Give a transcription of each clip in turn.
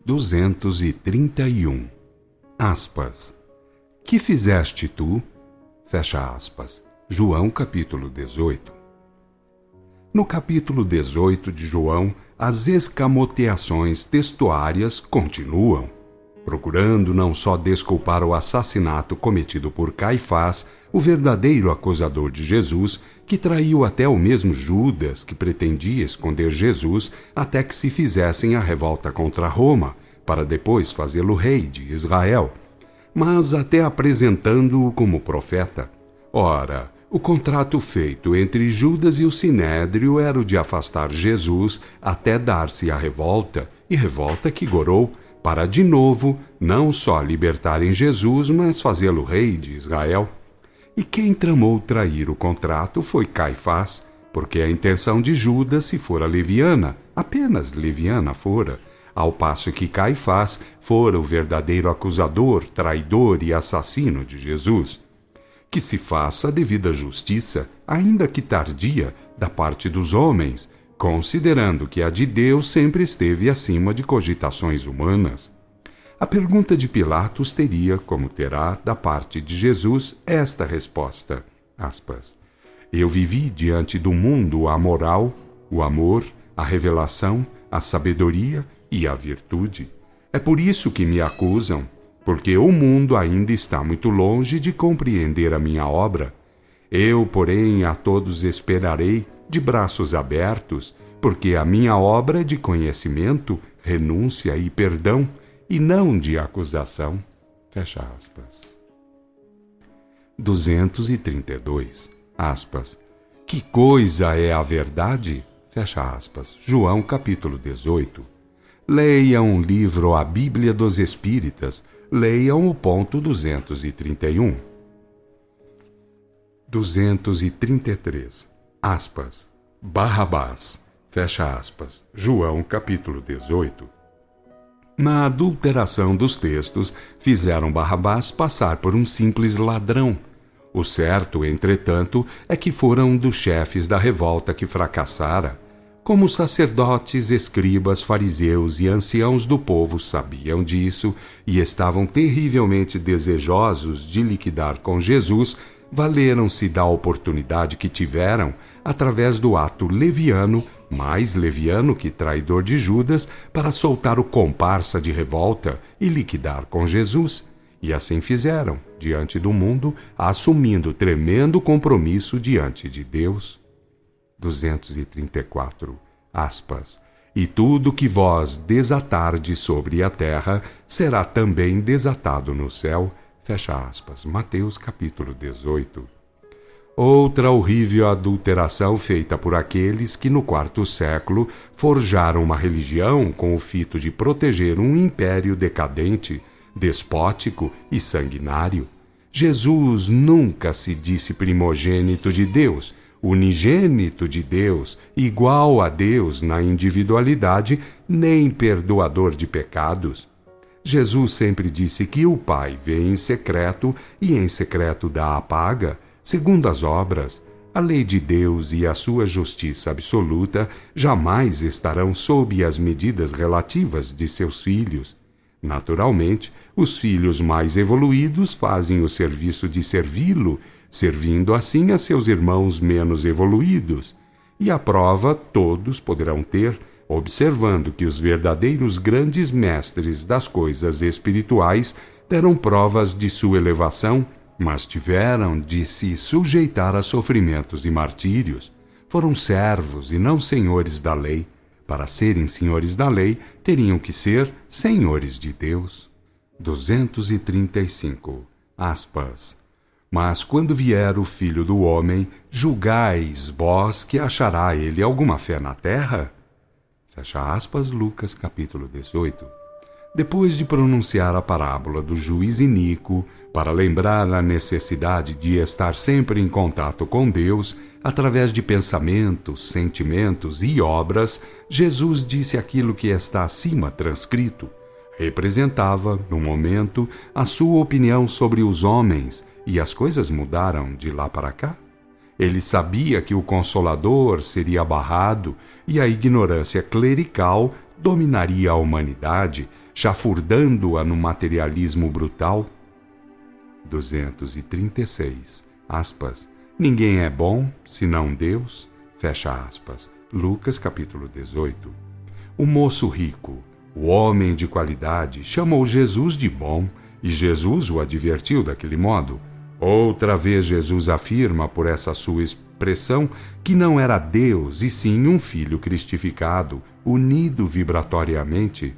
231. Aspas. Que fizeste tu? Fecha aspas. João capítulo 18. No capítulo 18 de João, as escamoteações textuárias continuam, procurando não só desculpar o assassinato cometido por Caifás, o verdadeiro acusador de Jesus, que traiu até o mesmo Judas, que pretendia esconder Jesus até que se fizessem a revolta contra Roma, para depois fazê-lo rei de Israel, mas até apresentando-o como profeta. Ora, o contrato feito entre Judas e o Sinédrio era o de afastar Jesus até dar-se a revolta, e revolta que gorou, para de novo não só libertarem Jesus, mas fazê-lo rei de Israel. E quem tramou trair o contrato foi Caifás, porque a intenção de Judas se fora leviana, apenas leviana fora, ao passo que Caifás fora o verdadeiro acusador, traidor e assassino de Jesus. Que se faça a devida justiça, ainda que tardia, da parte dos homens, considerando que a de Deus sempre esteve acima de cogitações humanas. A pergunta de Pilatos teria, como terá, da parte de Jesus, esta resposta, aspas, eu vivi diante do mundo a moral, o amor, a revelação, a sabedoria e a virtude. É por isso que me acusam, porque o mundo ainda está muito longe de compreender a minha obra. Eu, porém, a todos esperarei de braços abertos, porque a minha obra é de conhecimento, renúncia e perdão, e não de acusação. Fecha aspas. 232. Aspas. Que coisa é a verdade? Fecha aspas. João capítulo 18. Leiam o livro A Bíblia dos Espíritas, leiam o ponto 231. 233. Aspas. Barrabás. Fecha aspas. João capítulo 18. Na adulteração dos textos, fizeram Barrabás passar por um simples ladrão. O certo, entretanto, é que foram um dos chefes da revolta que fracassara. Como os sacerdotes, escribas, fariseus e anciãos do povo sabiam disso e estavam terrivelmente desejosos de liquidar com Jesus, valeram-se da oportunidade que tiveram, através do ato leviano, mais leviano que traidor de Judas, para soltar o comparsa de revolta e liquidar com Jesus. E assim fizeram, diante do mundo, assumindo tremendo compromisso diante de Deus. 234. Aspas. E tudo que vós desatardes sobre a terra será também desatado no céu. Fecha aspas. Mateus capítulo 18. Outra horrível adulteração feita por aqueles que no quarto século forjaram uma religião com o fito de proteger um império decadente, despótico e sanguinário. Jesus nunca se disse primogênito de Deus, unigênito de Deus, igual a Deus na individualidade, nem perdoador de pecados. Jesus sempre disse que o Pai vê em secreto e em secreto dá a paga, segundo as obras. A lei de Deus e a sua justiça absoluta jamais estarão sob as medidas relativas de seus filhos. Naturalmente, os filhos mais evoluídos fazem o serviço de servi-lo, servindo assim a seus irmãos menos evoluídos. E a prova todos poderão ter, observando que os verdadeiros grandes mestres das coisas espirituais deram provas de sua elevação, mas tiveram de se sujeitar a sofrimentos e martírios. Foram servos e não senhores da lei. Para serem senhores da lei, teriam que ser senhores de Deus. 235. Aspas. Mas quando vier o Filho do Homem, julgais vós que achará ele alguma fé na terra? Fecha aspas, Lucas capítulo 18. Depois de pronunciar a parábola do juiz iníquo, para lembrar a necessidade de estar sempre em contato com Deus, através de pensamentos, sentimentos e obras, Jesus disse aquilo que está acima transcrito. Representava, no momento, a sua opinião sobre os homens, e as coisas mudaram de lá para cá. Ele sabia que o Consolador seria barrado e a ignorância clerical dominaria a humanidade, chafurdando-a no materialismo brutal? 236, aspas, ninguém é bom, senão Deus, fecha aspas, Lucas capítulo 18. O moço rico, o homem de qualidade, chamou Jesus de bom, e Jesus o advertiu daquele modo. Outra vez Jesus afirma por essa sua expressão que não era Deus, e sim um filho cristificado, unido vibratoriamente.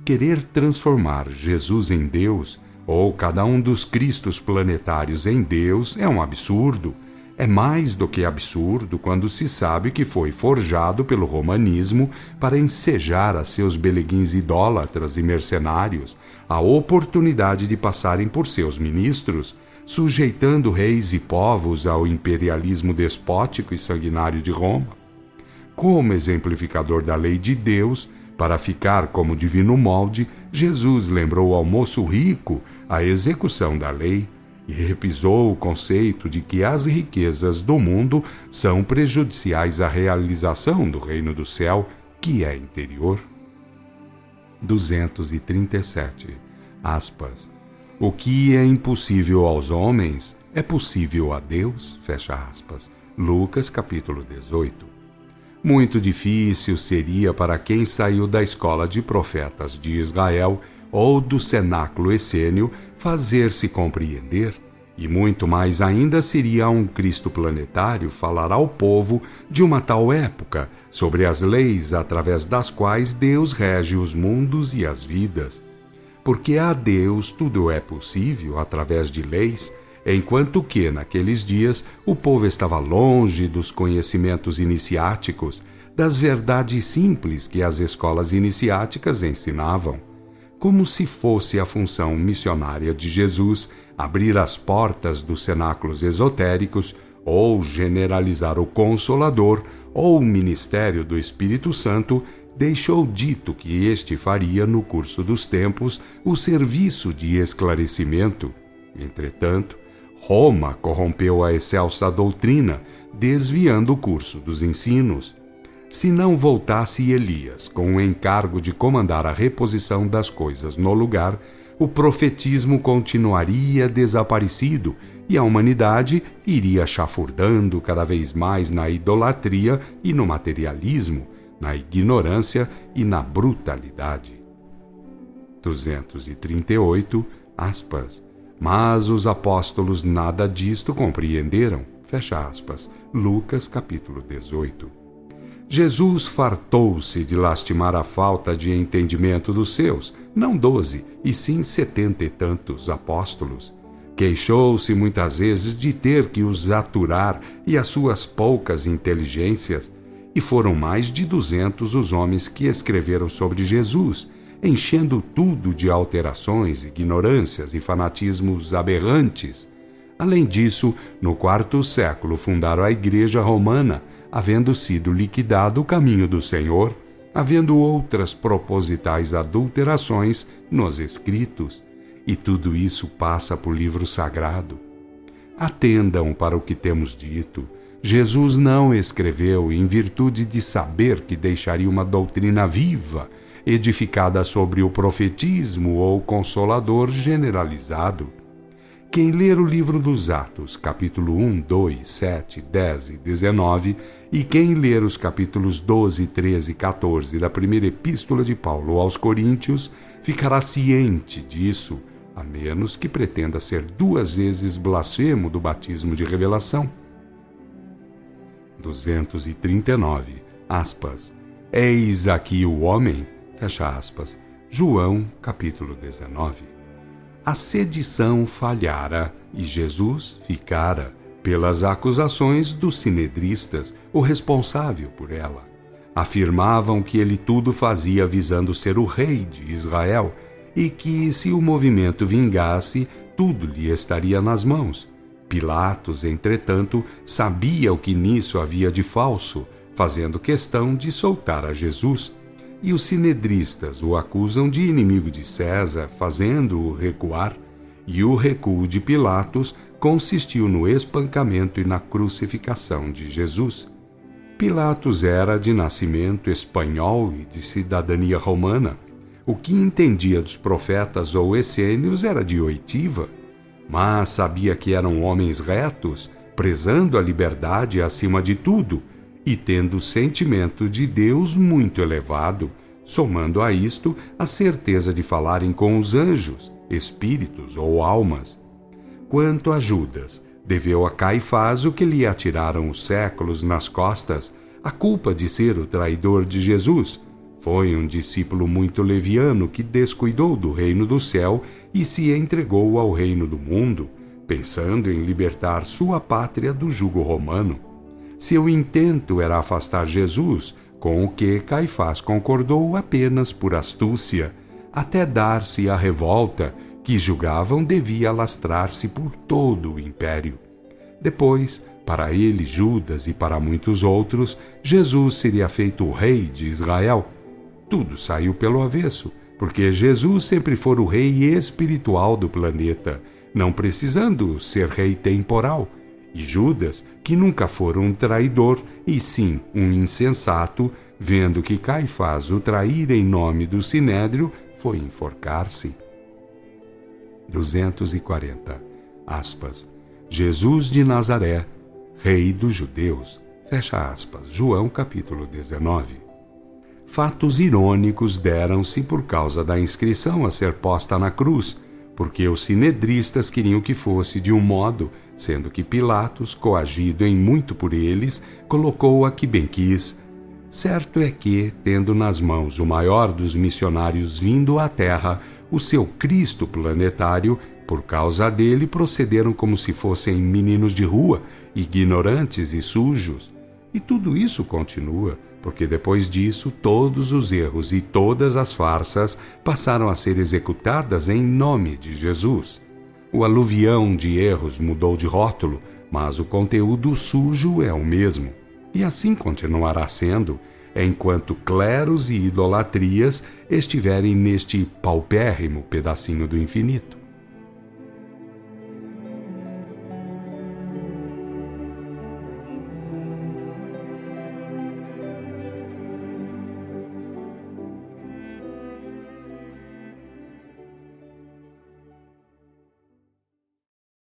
Querer transformar Jesus em Deus, ou cada um dos Cristos planetários em Deus, é um absurdo. É mais do que absurdo quando se sabe que foi forjado pelo romanismo para ensejar a seus beleguins idólatras e mercenários a oportunidade de passarem por seus ministros, sujeitando reis e povos ao imperialismo despótico e sanguinário de Roma. Como exemplificador da lei de Deus, para ficar como divino molde, Jesus lembrou ao moço rico a execução da lei e repisou o conceito de que as riquezas do mundo são prejudiciais à realização do reino do céu, que é interior. 237, aspas, o que é impossível aos homens é possível a Deus, fecha aspas, Lucas capítulo 18. Muito difícil seria para quem saiu da escola de profetas de Israel ou do cenáculo essênio fazer-se compreender, e muito mais ainda seria a um Cristo planetário falar ao povo de uma tal época sobre as leis através das quais Deus rege os mundos e as vidas. Porque a Deus tudo é possível através de leis, enquanto que, naqueles dias, o povo estava longe dos conhecimentos iniciáticos, das verdades simples que as escolas iniciáticas ensinavam. Como se fosse a função missionária de Jesus abrir as portas dos cenáculos esotéricos, ou generalizar o Consolador, ou o ministério do Espírito Santo, deixou dito que este faria no curso dos tempos o serviço de esclarecimento. Entretanto, Roma corrompeu a excelsa doutrina, desviando o curso dos ensinos. Se não voltasse Elias com o encargo de comandar a reposição das coisas no lugar, o profetismo continuaria desaparecido e a humanidade iria chafurdando cada vez mais na idolatria e no materialismo, na ignorância e na brutalidade. 238, aspas, mas os apóstolos nada disto compreenderam, fecha aspas, Lucas capítulo 18. Jesus fartou-se de lastimar a falta de entendimento dos seus, não 12, e sim 70 e tantos apóstolos. Queixou-se muitas vezes de ter que os aturar e as suas poucas inteligências, e foram mais de 200 os homens que escreveram sobre Jesus, enchendo tudo de alterações, ignorâncias e fanatismos aberrantes. Além disso, no quarto século fundaram a Igreja Romana, havendo sido liquidado o caminho do Senhor, havendo outras propositais adulterações nos escritos, e tudo isso passa por livro sagrado. Atendam para o que temos dito. Jesus não escreveu em virtude de saber que deixaria uma doutrina viva, edificada sobre o profetismo ou consolador generalizado. Quem ler o livro dos Atos, capítulo 1, 2, 7, 10 e 19, e quem ler os capítulos 12, 13 e 14 da primeira epístola de Paulo aos Coríntios, ficará ciente disso, a menos que pretenda ser 2 vezes blasfemo do batismo de revelação. 239, aspas, eis aqui o homem, fecha aspas, João, capítulo 19. A sedição falhara e Jesus ficara, pelas acusações dos sinedristas, o responsável por ela. Afirmavam que ele tudo fazia visando ser o rei de Israel e que, se o movimento vingasse, tudo lhe estaria nas mãos. Pilatos, entretanto, sabia o que nisso havia de falso, fazendo questão de soltar a Jesus. E os sinedristas o acusam de inimigo de César, fazendo-o recuar, e o recuo de Pilatos consistiu no espancamento e na crucificação de Jesus. Pilatos era de nascimento espanhol e de cidadania romana. o que entendia dos profetas ou essênios era de oitiva, mas sabia que eram homens retos, prezando a liberdade acima de tudo e tendo o sentimento de Deus muito elevado, somando a isto a certeza de falarem com os anjos, espíritos ou almas. Quanto a Judas, deveu a Caifás o que lhe atiraram os séculos nas costas, a culpa de ser o traidor de Jesus. Foi um discípulo muito leviano que descuidou do reino do céu e se entregou ao reino do mundo, pensando em libertar sua pátria do jugo romano. Seu intento era afastar Jesus, com o que Caifás concordou apenas por astúcia, até dar-se a revolta que julgavam devia alastrar-se por todo o império. Depois, para ele, Judas, e para muitos outros, Jesus seria feito o rei de Israel. Tudo saiu pelo avesso, porque Jesus sempre foi o rei espiritual do planeta, não precisando ser rei temporal. E Judas, que nunca fora um traidor, e sim um insensato, vendo que Caifás o traíra em nome do Sinédrio, foi enforcar-se. 240. Aspas. Jesus de Nazaré, Rei dos Judeus. Fecha aspas. João capítulo 19. Fatos irônicos deram-se por causa da inscrição a ser posta na cruz, porque os sinedristas queriam que fosse de um modo, sendo que Pilatos, coagido em muito por eles, colocou a que bem quis. Certo é que, tendo nas mãos o maior dos missionários vindo à terra, o seu Cristo planetário, por causa dele procederam como se fossem meninos de rua, ignorantes e sujos. E tudo isso continua, porque depois disso todos os erros e todas as farsas passaram a ser executadas em nome de Jesus. O aluvião de erros mudou de rótulo, mas o conteúdo sujo é o mesmo. E assim continuará sendo, enquanto cleros e idolatrias estiverem neste paupérrimo pedacinho do infinito.